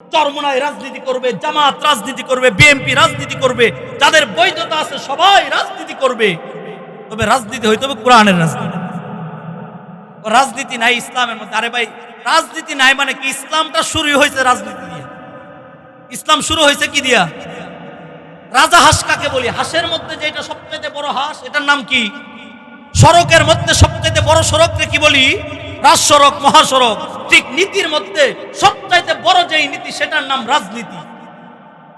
চরমোনাই রাজনীতি করবে, জামাত রাজনীতি করবে, বিএনপি রাজনীতি করবে, যাদের বৈধতা আছে সবাই রাজনীতি করবে, তবে রাজনীতি হইতে হবে কোরআনের রাজনীতি। রাজনীতি নাই ইসলামের মধ্যে। আরে ভাই, রাজনীতি নাই মানে কি? ইসলামটা শুরু হয়েছে রাজনীতি দিয়ে। ইসলাম শুরু হয়েছে কি দিয়া? রাজা হাঁস কাকে বলি? হাঁসের মধ্যে যেটা সবচেয়ে বড় হাঁস, এটার নাম কি? সড়কের মধ্যে সবচেয়ে বড় সড়ককে কি বলি? রাজসড়ক, মহাসড়ক। ঠিক নীতির মধ্যে সবচাইতে বড় যেই নীতি, সেটার নাম রাজনীতি।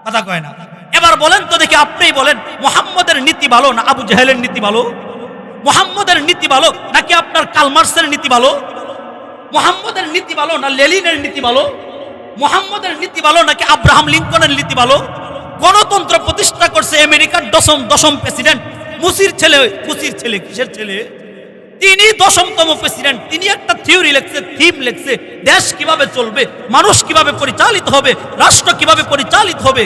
কথা কয় না? এবার বলেন তো দেখি, আপনিই বলেন, মুহাম্মদের নীতি ভালো না আবু জেহেলের নীতি ভালো? মুহাম্মদের নীতি ভালো নাকি আপনার কালমার্সের নীতি ভালো? মুহাম্মদের নীতি ভালো না লেনিনের নীতি ভালো? মুহাম্মদের নীতি ভালো নাকি আব্রাহাম লিঙ্কনের নীতি ভালো? গণতন্ত্র প্রতিষ্ঠা করছে আমেরিকার দশম প্রেসিডেন্ট মুসির ছেলে। কিসের ছেলে? তিনি 10তম প্রেসিডেন্ট। তিনি একটা থিওরি লিখছে, থিম লিখছে, দেশ কিভাবে চলবে, মানুষ কিভাবে পরিচালিত হবে, রাষ্ট্র কিভাবে পরিচালিত হবে।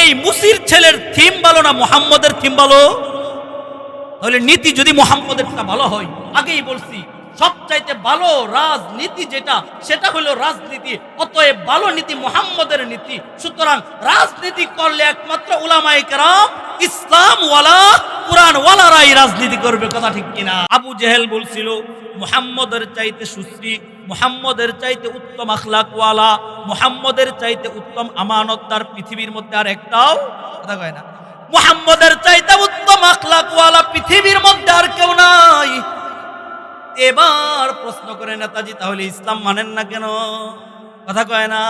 এই মুসির ছেলের থিম ভালো না মুহাম্মদের থিম ভালো? তাহলে নীতি যদি মুহাম্মদেরটা ভালো হয়, আগেই বলছি সবচাইতে ভালো রাজনীতি যেটা, সেটা হলো রাজনীতি। অতএব ভালো নীতি মুহাম্মদের নীতি। সুতরাং রাজনীতি করলে একমাত্র উলামায়ে কেরাম, ইসলাম ওয়ালা, কুরআন ওয়ালারাই রাজনীতি করবে। কথা ঠিক কিনা? আবু জেহেল বলছিল মুহাম্মদের চাইতে সুশ্রী, মুহাম্মদের চাইতে উত্তম আখলাক ওয়ালা, মুহাম্মদের চাইতে উত্তম আমানতদার পৃথিবীর মধ্যে আর একটাও, কথা কয় না, মুহাম্মদের চাইতে উত্তম আখলাক ওয়ালা পৃথিবীর মধ্যে আর কেউ নাই। এবার প্রশ্ন করে নেতাজি, তাহলে ইসলাম মানেন না কেন? কথা কয় না?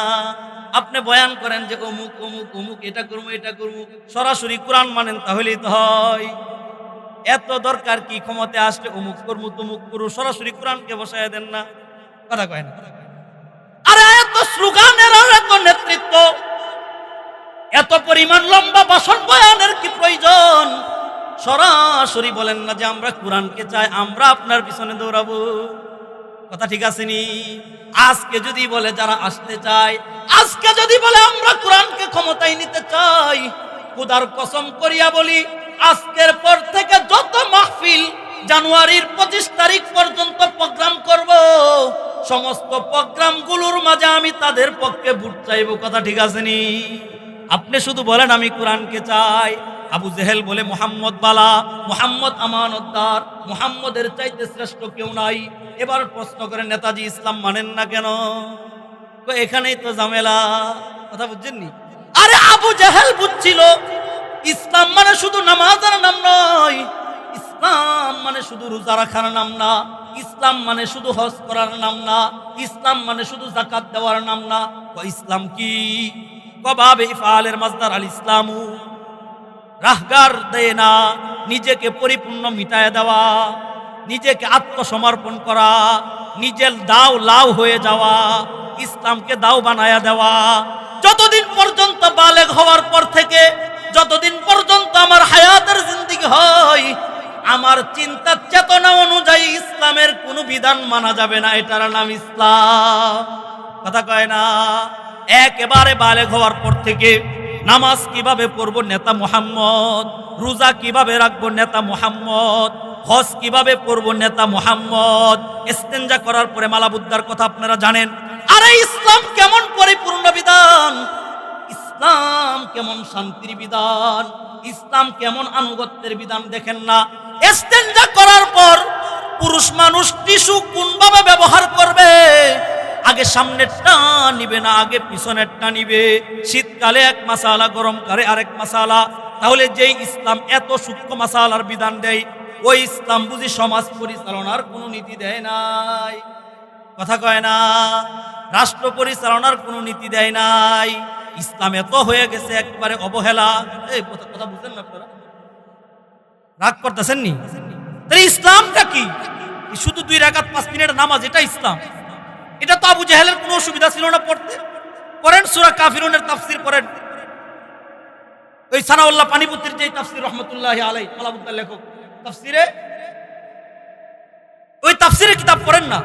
আপনি বয়ান করেন যে অমুক অমুক অমুক, এটা করবো এটা করবো, সরাসরি কোরআন মানেন তাহলেই তো হয়। এত দরকার কি ক্ষমতা আসলে অমুক করবো তমুক করবো, সরাসরি কোরআনকে বসায় দেন না? কথা কয় না? আরে এত স্লোগানের আর এত নেতৃত্ব, এত পরিমাণ লম্বা ভাষণ বয়ানের কি প্রয়োজন? সরাসরি বলেন না যে আমরা কোরআনকে চাই, আমরা আপনার পিছনে দৌড়াবো। কথা ঠিক আছে নি? আজকে যদি বলে যারা আসতে চায়, আজকে যদি বলে আমরা কোরআনকে ক্ষমতায় নিতে চাই, খোদার কসম করিয়া বলি, আজকের পর থেকে যত মাহফিল জানুয়ারির 25 তারিখ পর্যন্ত প্রোগ্রাম করব, সমস্ত প্রোগ্রামগুলোর মাঝে আমি তাদের পক্ষে ভোট চাইব। কথা ঠিক আছে নি? আপনি শুধু বলেন আমি কোরআনকে চাই। আবু জেহেল বলে মুহাম্মদ বালা, মুহাম্মদ আমানতদার, মুহাম্মদের চাইতে শ্রেষ্ঠ কেউ নাই। এবার প্রশ্ন করে নেতাজি ইসলাম মানেন না কেন? এখানেই তো ঝামেলা। কথা বুঝছেননি? আরে আবু জেহেল বুঝছিল ইসলাম মানে শুধু নামাজের নাম নয়, ইসলাম মানে শুধু রোজা রাখার নাম না, ইসলাম মানে শুধু হজ করার নাম না, ইসলাম মানে শুধু যাকাত দেওয়ার নাম না। ইসলাম কি? কবাবে ইফআলের মাজদার আল ইসলামু, রাহগার দেয় না, নিজেকে পরিপূর্ণ মিটায় দেওয়া, নিজেকে আত্মসমর্পণ করা, নিজের দাও লাও হয়ে যাওয়া, ইসলামকে দাও বানায়া দেওয়া। যতদিন পর্যন্ত বালেগ হওয়ার পর থেকে যতদিন পর্যন্ত আমার হায়াতের জিন্দেগি হয়, আমার চিন্তা চেতনা অনুযায়ী ইসলামের কোনো বিধান মানা যাবে না। এটার নাম ইসলাম। কথা কয় না? একেবারে বালেগ হওয়ার পর থেকে নামাজ কিভাবে পড়বো নেতা মুহাম্মদ, রোজা কিভাবে রাখবো নেতা মুহাম্মদ, হজ কিভাবে পড়বো নেতা মুহাম্মদ, ইস্তেঞ্জা করার পরে মালাবুদ্দার কথা আপনারা জানেন। আরে ইসলাম কেমন পরিপূর্ণ বিধান, ইসলাম কেমন শান্তির বিধান, ইসলাম কেমন আনুগত্যের বিধান দেখেন না? ইস্তেঞ্জা করার পর পুরুষ মানুষ টিস্যু কোনভাবে ব্যবহার করবে? আগে সামনেরটা নিবে না আগে পিছনেরটা নিবে? শীতকালে এক মাসালা, গরমকালে আরেক মাসালা। তাহলে যেই ইসলাম এত সূক্ষ্ম মাসালার বিধান দেয়, ওই ইসলাম বুঝি সমাজ পরিচালনার কোনো নীতি দেয় নাই? কথা কয় না? রাষ্ট্র পরিচালনার কোনো নীতি দেয় নাই। ইসলাম এত হয়ে গেছে একবারে অবহেলা। এই কথা বুঝছেন না আপনারা? রাগ করতেছেন নি? তাহলে ইসলামটা কি? শুধু 2 রাকাত 5 মিনিট নামাজ, এটা ইসলাম? এটা তো আবু জেহেলের কোনো অসুবিধা ছিল না পড়তে। পড়েন সূরা কাফিরুনের তাফসীর পড়েন, ওই সানাউল্লাহ পানিপতির যে তাফসীর রহমাতুল্লাহি আলাইহি, মালাবুদ্দার লেখক তাফসীরে, ওই তাফসীরের কিতাব পড়েন না।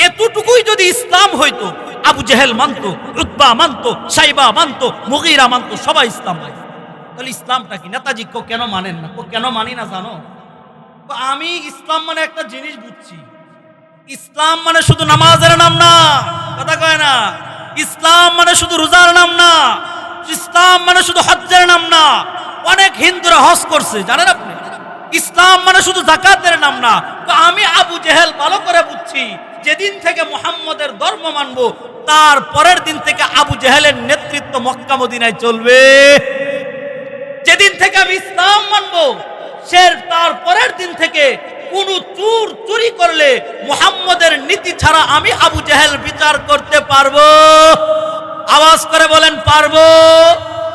এতটুকুই যদি ইসলাম হইতো, আবু জেহেল মানতো, উতবা মানতো, সাইবা মানতো, মুগীরা মানতো, সবাই ইসলাম মানতো। তাহলে ইসলামটা কি? নেতাজি কেন মানেন না? কেন মানি না জানো? আমি ইসলাম মানে একটা জিনিস বুঝছি, ইসলাম মানে শুধু নামাজের নাম না। কথা কয় না? ইসলাম মানে শুধু রোজার নাম না, ইসলাম মানে শুধু হজ্জের নাম না। অনেক হিন্দুরা হজ করছে, জানেন আপনি? ইসলাম মানে শুধু যাকাতের নাম না। তো আমি আবু জেহেল ভালো করে বুঝছি, যেদিন থেকে মুহাম্মদের ধর্ম মানব তার পরের দিন থেকে আবু জেহেলের নেতৃত্ব মক্কা মদিনায় চলবে। যেদিন থেকে আমি ইসলাম মানব সে তার পরের দিন থেকে কোন চোর চুরি করলে মুহাম্মদের নীতি ছাড়া আমি আবু জেহেল বিচার করতে পারবো? আওয়াজ করে বলেন পারবো?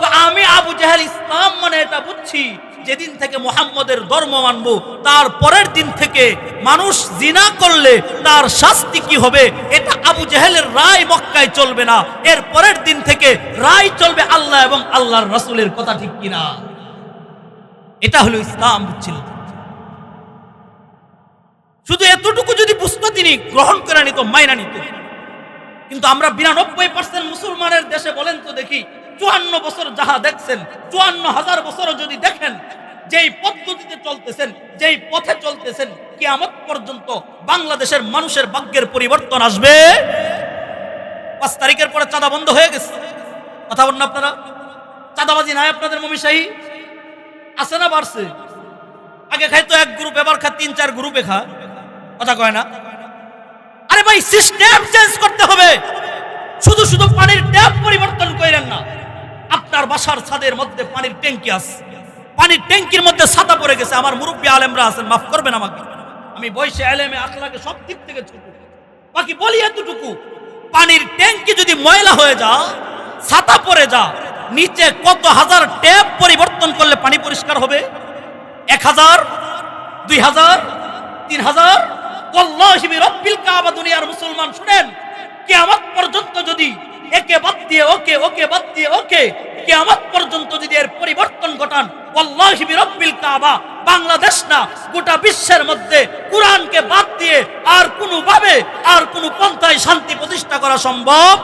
তো আমি আবু জেহেল ইসলাম মানে এটা বুঝছি, যেদিন থেকে মুহাম্মদের ধর্ম মানব তার পরের দিন থেকে মানুষ জিনা করলে তার শাস্তি কি হবে এটা আবু জেহেলের রায় মক্কায় চলবে না। এর পরের দিন থেকে রায় চলবে আল্লাহ এবং আল্লাহর রাসূলের কথা, ঠিক কিনা? এটা হলো ইসলাম, বুঝছিল? শুধু এতটুকু যদি বুঝতো তিনি গ্রহণ করে নিত, মাইনা নিত। কিন্তু আমরা ৯২% মুসলমানের দেশে বলেন তো দেখি, ৫৪ বছর যাহা দেখছেন, ৫৪,০০০ বছরও যদি দেখেন, যেই পদ্ধতিতে চলতেছেন, যেই পথে চলতেছেন, কিয়ামত পর্যন্ত বাংলাদেশের মানুষের ভাগ্যের পরিবর্তন আসবে। ৫ তারিখের পরে চাঁদা বন্ধ হয়ে গেছে, কথা বলেন আপনারা? চাঁদাবাজি নাই আপনাদের মমিশাহী আছে না বাড়ছে? আগে খাইতো এক গ্রুপ, এবার খা ৩-৪ গ্রুপে খা, কথা কয় না? আরে ভাই, সিস্টেম চেঞ্জ করতে হবে। শুধু শুধু পানির ট্যাপ পরিবর্তন করেন না। আপনার বাসার ছাদের মধ্যে পানির ট্যাঙ্কি আছে, পানির ট্যাঙ্কির মধ্যে ছাতা পড়ে গেছে। আমার মুরব্বী আলেমরা আছেন, মাফ করবেন আমাকে, আমি বয়সে, এলেমে, আখলাকে সব দিক থেকে ছোট, বাকি বলি এতটুকু, পানির ট্যাঙ্কি যদি ময়লা হয়ে যা, ছাতা পড়ে যা, নিচে কত হাজার ট্যাপ পরিবর্তন করলে পানি পরিষ্কার হবে? ১,০০০, ২,০০০, ৩,০০০? ওয়াল্লাহি বিরব্বিল কাবা, দুনিয়ার মুসলমান শুনেন, কিয়ামত পর্যন্ত যদি একে বাদ দিয়ে ওকে, ওকে বাদ দিয়ে ওকে, কিয়ামত পর্যন্ত যদি এর পরিবর্তন ঘটান, ওয়াল্লাহি বিরব্বিল কাবা, বাংলাদেশ না গোটা বিশ্বের মধ্যে কুরআনকে বাদ দিয়ে আর কোনো ভাবে আর কোনো পন্থায় শান্তি প্রতিষ্ঠা করা সম্ভব?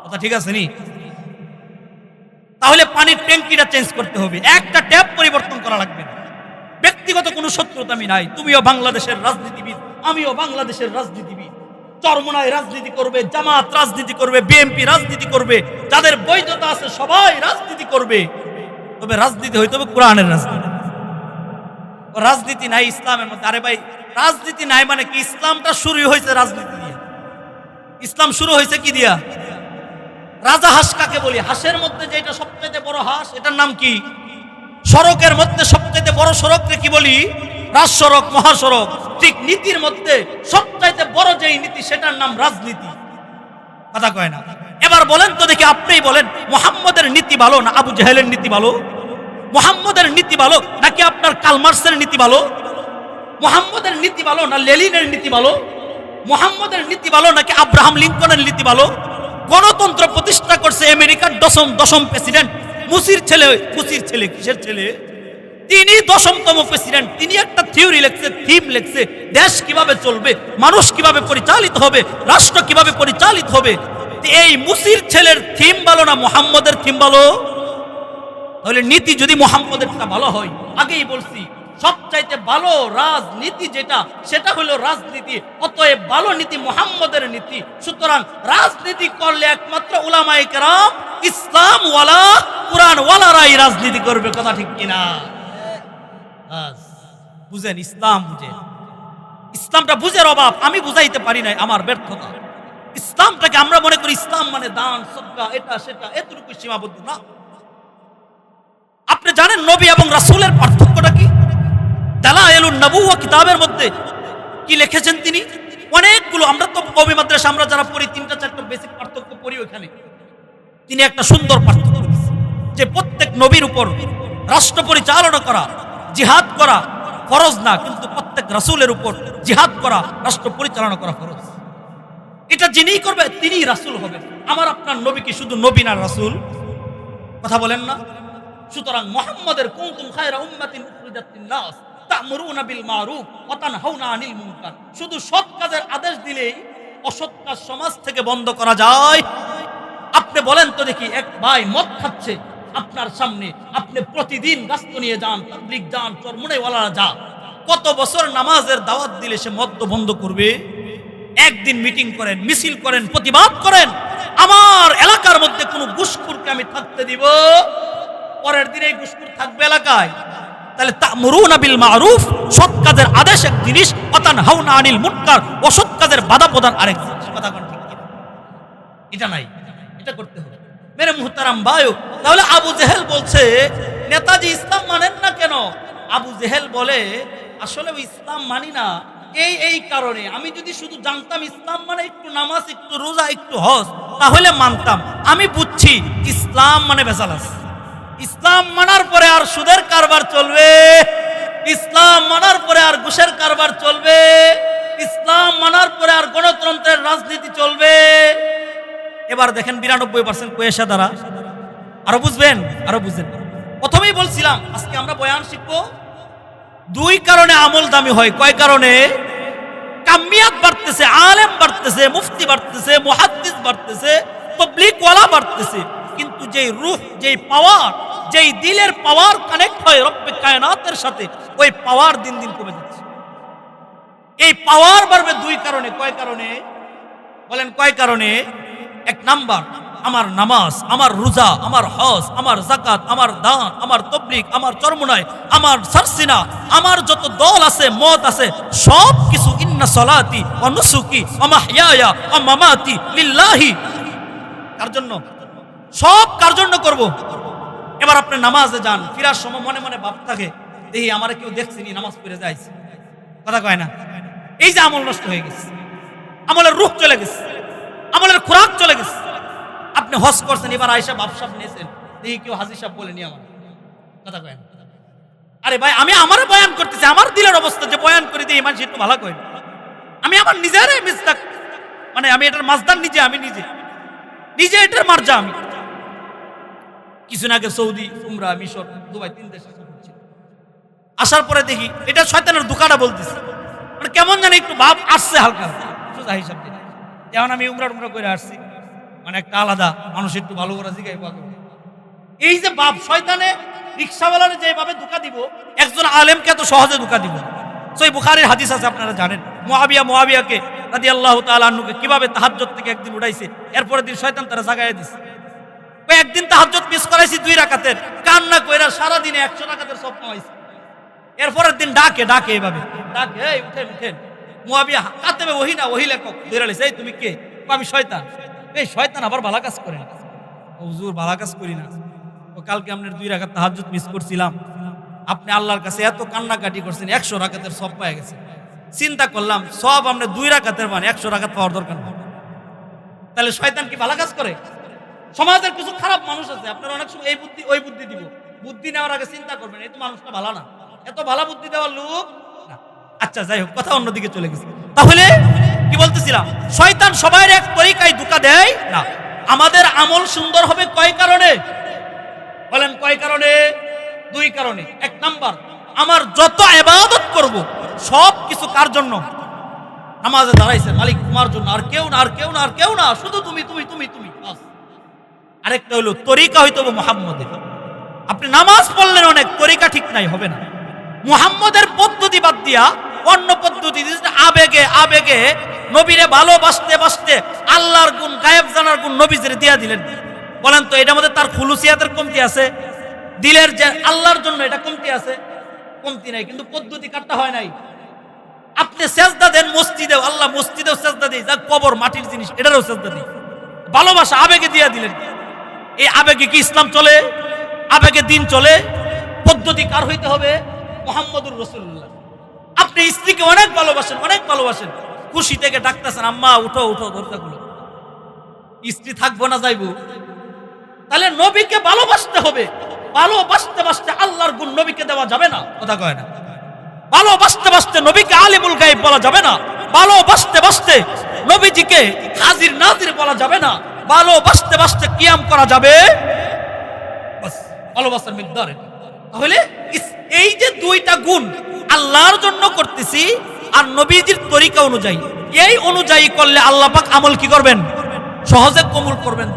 কথা ঠিক আছে নি? তাহলে পানির ট্যাঙ্কিটা চেঞ্জ করতে হবে, একটা ট্যাপ পরিবর্তন করা লাগবে না। ব্যক্তিগত কোনো শত্রুতা আমি নাই, তুমিও বাংলাদেশের রাজনীতিবিদ, আমিও বাংলাদেশের রাজনীতিবিদ। চরমোনায় রাজনীতি করবে, জামাত রাজনীতি করবে, বিএনপি রাজনীতি করবে, যাদের বৈধতা আছে সবাই রাজনীতি করবে। তবে রাজনীতি হইতে হবে কোরআনের রাজনীতি। রাজনীতি নাই ইসলামের মধ্যে। আরে ভাই, রাজনীতি নাই মানে কি? ইসলামটা শুরু হয়েছে রাজনীতি দিয়ে। ইসলাম শুরু হয়েছে কি দিয়া? রাজা হাঁস কাকে বলি? হাঁসের মধ্যে যেটা সবচেয়ে বড় হাঁস, এটার নাম কি? সড়কের মধ্যে সবচেয়ে বড় সড়ককে কি বলি? রাজসড়ক, মহাসড়ক। ঠিক নীতির মধ্যে সবচাইতে বড় যেই নীতি, সেটার নাম রাজনীতি। কথা কয় না? এবার বলেন তো দেখি, আপনিই বলেন, মুহাম্মদের নীতি ভালো না আবু জেহেলের নীতি ভালো? মুহাম্মদের নীতি ভালো নাকি আপনার কার্ল মার্কসের নীতি ভালো? মুহাম্মদের নীতি ভালো না লেনিনের নীতি ভালো? মুহাম্মদের নীতি ভালো নাকি আব্রাহাম লিঙ্কনের নীতি ভালো? গণতন্ত্র প্রতিষ্ঠা করছে আমেরিকার দশম প্রেসিডেন্ট, মুসির ছেলে। কিসের ছেলে? তিনি 10তম প্রেসিডেন্ট। তিনি একটা থিওরি লিখছে, থিম লিখছে, দেশ কিভাবে চলবে, মানুষ কিভাবে পরিচালিত হবে, রাষ্ট্র কিভাবে পরিচালিত হবে। এই মুসির ছেলের থিম ভালো না মুহাম্মদের থিম ভালো? তাহলে নীতি যদি মুহাম্মদেরটা ভালো হয়, আগেই বলছি সবচাইতে ভালো রাজনীতি যেটা, সেটা হলো রাজনীতি। অতএব ভালো নীতি মুহাম্মদের নীতি। সুতরাং রাজনীতি করলে একমাত্র উলামায়ে কেরাম, ইসলাম ওয়ালা, কুরআন ওয়ালারাই রাজনীতি করবে। কথা ঠিক কিনা? বুঝেন, ইসলাম বুঝেন। ইসলামটা বুঝের অভাব, আমি বুঝাইতে পারি নাই, আমার ব্যর্থতা। ইসলামটাকে আমরা মনে করি ইসলাম মানে দান, সদকা, এটা সেটা, এতটুকু সীমাবদ্ধ না। আপনি জানেন নবী এবং রাসূলের পার্থক্যটা কি? দালায়েলুন নবুওয়া কিতাবের মধ্যে কি লিখেছেন তিনি? অনেকগুলো। আমরা তো কওমি মাদ্রাসা, আমরা যারা পড়ি ৩-৪টা বেসিক পার্থক্য পড়ি, ওখানে তিনি একটা সুন্দর পার্থক্য দিয়েছেন যে প্রত্যেক নবীর উপর রাষ্ট্র পরিচালনা করা, জিহাদ করা ফরজ না, কিন্তু প্রত্যেক রাসূলের উপর জিহাদ করা, রাষ্ট্র পরিচালনা করা ফরজ। এটা যিনিই করবে তিনিই রাসূল হবে। আমার আপনার নবী কি শুধু নবী না রাসূল? কথা বলেন না? সুতরাং মুহাম্মাদের কুনতুম খায়রা উম্মাতিন উখরিজাত লিন-নাস তা'মুরুনা বিল মারুফ ওয়া তানহাউনা আনিল মুনকার। শুধু সৎ কাজের আদেশ দিলেই অসৎ কাজ সমাজ থেকে বন্ধ করা যায়? আপনি বলেন তো দেখি, এক ভাই মদ খাচ্ছে আপনার সামনে, আপনি প্রতিদিন গাছ নিয়ে যান, তাবলীগ যান, চরমোনাইওয়ালারা যা, কত বছর নামাজের দাওয়াত দিলে সে মদ বন্ধ করবে? একদিন মিটিং করেন, মিছিল করেন, প্রতিবাদ করেন, আমার এলাকার মধ্যে কোনো ঘুষখোরকে আমি থাকতে দিব, পরের দিন এই ঘুষখোর থাকবে এলাকায়। তাহলে তা'মুরুনা বিল মা'রুফ, সৎ কাজের আদেশ এক জিনিস, ওয়া তানহাউনা আনিল মুনকার, অসৎ কাজের বাধা প্রদান আরেক জিনিস। কথা কোন ঠিক কিনা? এটা নাই, এটা করতে হবে মেরে মুহতারাম ভাইও। তাহলে আবু জেহেল বলছে নেতাজি ইসলাম মানেন না কেন? আবু জেহেল বলে আসলে ইসলাম মানি না এই কারণে, আমি যদি শুধু জানতাম ইসলাম মানে একটু নামাজ, একটু রোজা, একটু হজ, তাহলে মানতাম। আমি বুঝছি ইসলাম মানে ভেজাল আছে। ইসলাম মানার পরে আর সুদের কারবার চলবে, ইসলাম মানার পরে আর ঘুষের কারবার চলবে, ইসলাম মানার পরে আর গণতন্ত্রের রাজনীতি চলবে। এবার দেখেন 92% কুয়েশা দ্বারা আরো বুঝবেন, আরো বুঝেন। প্রথমেই বলছিলাম আজকে আমরা বয়ান শিখবো দুই কারণে আমল দামি হয়। কয় কারণে? কামিয়াত বাড়তেছে, আলেম বাড়তেছে, মুফতি বাড়তেছে, মুহাদ্দিস বাড়তেছে, তাবলীগ ওয়ালা বাড়তেছে, কিন্তু যেই রূহ, যেই পাওয়ার, যেই দিলের পাওয়ার কানেক্ট হয় রব্বে কায়নাতের সাথে, ওই পাওয়ার দিন দিন কমে যাচ্ছে। এই পাওয়ার বাড়বে দুই কারণে। কয় কারণে বলেন? কয় কারণে? এক নাম্বার, আমার নামাজ, আমার রোজা, আমার হজ, আমার যাকাত, আমার দান, আমার তাবলীগ, আমার চরমনায়, আমার সারসিনা, আমার যত দল আছে, মত আছে, সব কিছু ইন্না সলাতি ওয়া নুসুকি ওয়া মাহইয়ায়া ওয়া মামাতি লিল্লাহি, কার জন্য? সব কার জন্য করব? এবার আপনি নামাজে যান, ফিরার সময় মনে মনে ভাব থাকে দেখি আমার কেউ দেখছিনি, নামাজ পড়ে যাইছে। কথা কয় না? এই যে আমল নষ্ট হয়ে গেছে, আমলের রূহ চলে গেছে, আমলের খোরাক চলে গেছে। আপনি হজ করছেন, এবার আয়েশা বাপসাপ নিয়েছেন, দেখি কেউ হাজির সাহেব বলেনি আমার। কথা কয় না? আরে ভাই, আমি আমার বয়ান করতেছি, আমার দিলের অবস্থা যে বয়ান করে দিই মানুষ একটু ভালো কয়। আমি আমার নিজের মিস্তাক, মানে আমি এটার মাজদার নিজে, আমি নিজে এটার মার্জা। আমি কিছুদিন আগে সৌদি, উমরা, মিশর, দুবাই, 3 দেশে আসার পরে দেখি এটা শয়তানের দুকাটা বলতেছে, মানে কেমন জানি একটু ভাব আসছে হালকা সোজা হিসাব দিয়ে। যেমন আমি উমরা করে আসছি, মানে একটা আলাদা মানুষ একটু ভালো করে জিগাই। এই যে বাপ শয়তানে রিকশাওয়ালার যেভাবে ধোঁকা দিব, একজন আলেমকে এত সহজে ধোঁকা দিব। সহিহ বুখারীর হাদিস আছে, আপনারা জানেন, মুআবিয়াকে রাদিয়াল্লাহু তাআলা আনহুকে কিভাবে তাহাজ্জুদ থেকে একদিন উঠাইছে, এরপরের দিন শয়তান তারা জাগাইয়া দিছে। একদিন তাহাজ্জুদ মিস করাইছি 2 রাকাতের, কান্না কইরা সারা দিনে 100 রাকাতের সব পাইছে। এরপরের দিন ডাকে এভাবে ডাকে, এই উঠেন। মুআবিয়া কাতেবে ওহি না, ওহি লেখক ধরে লইছে, এই তুমি কে? আমি শয়তান। এই শয়তান আবার ভালো কাজ করে না। হুজুর ভালো কাজ করি না, ও কালকে আপনার 2 রাকাত তাহাজ্জুদ মিস করছিলাম, আপনি আল্লাহর কাছে এত কান্নাকাটি করছেন, 100 রাকাতের সব পেয়ে গেছে। চিন্তা করলাম সব আমরা 2 রাকাতের মানে 100 রাকাত পাওয়ার দরকার নেই। তাহলে শয়তান কি ভালো কাজ করে? সমাজের কিছু খারাপ মানুষ আছে, আপনারা অনেক সময় এই বুদ্ধি ওই বুদ্ধি দিব, বুদ্ধি নেওয়ার আগে চিন্তা করবেন এই তো মানুষটা ভালো না, এত ভালো বুদ্ধি দেওয়ার লোক না। আচ্ছা যাই হোক, কথা অন্যদিকে চলে গেছে। তাহলে কি বলতেছিলাম, শয়তান সবাই এক তরিকায় ধোঁকা দেয় না। আমাদের আমল সুন্দর হবে কয় কারণে বলেন? কয় কারণে? 2 কারণে। এক নাম্বার, আমার যত ইবাদত করব সব কিছু কার জন্য? নামাজে দাঁড়াইছে মালিক তোমার জন্য, আর কেউ না, আর কেউ না, আর কেউ না, শুধু তুমি তুমি তুমি তুমি বাস। আরেকটা হলো তরিকা হইতে হবে মুহাম্মদের। আপনি নামাজ পড়লেন অনেক, তরিকা ঠিক নাই, হবে না। মুহাম্মদের পদ্ধতি বাদ দিয়া অন্য পদ্ধতি, আবেগে নবীরে ভালোবাসতে বাসতে আল্লাহর গুণ, গায়েব জানার গুণ নবীজিরে দিয়া দিলেন। বলেন তো এটার মধ্যে তার খুলুসিয়াতের কমতি আছে? দিলের যে আল্লাহর জন্য এটা কমতি আছে? কমতি নাই, কিন্তু পদ্ধতি কাটটা হয় নাই। আপনি সেজদা দেন মসজিদেও, আল্লাহ মসজিদেও সেজদা দেই, যা কবর মাটির জিনিস এটারও সেজদা দিই। ভালোবাসা আবেগে দিয়া দিলেন। এই আবেগে কি ইসলাম চলে? আবেগে দিন চলে? পদ্ধতি কার হইতে হবে? মুহাম্মদুর রাসূলুল্লাহ। আপনি স্ত্রীকে অনেক ভালোবাসেন, খুশি থেকে ডাকতেছেন আম্মা উঠো দরজাগুলো, স্ত্রী থাকবো না যাইবো? তাহলে নবীকে ভালোবাসতে হবে। ভালোবাসতে বাসতে আল্লাহর গুণ নবীকে দেওয়া যাবে না। কথা কয় না? ভালোবাসতে বাসতে নবীকে আলিমুল গায়ব বলা যাবে না। ভালোবাসতে বাসতে নবীজিকে হাজির নাজির বলা যাবে না। ভালোবাসতে বাসতে কিয়াম করা যাবে, বাস ভালোবাসার মিকদার। তাহলে এই যে 2টা গুণ আল্লাহর জন্য করতেছি আর নবীজির তরিকা অনুযায়ী, এই অনুযায়ী করলে আল্লাহ পাক আমল কি করবেন? সহজে কবুল করবেন।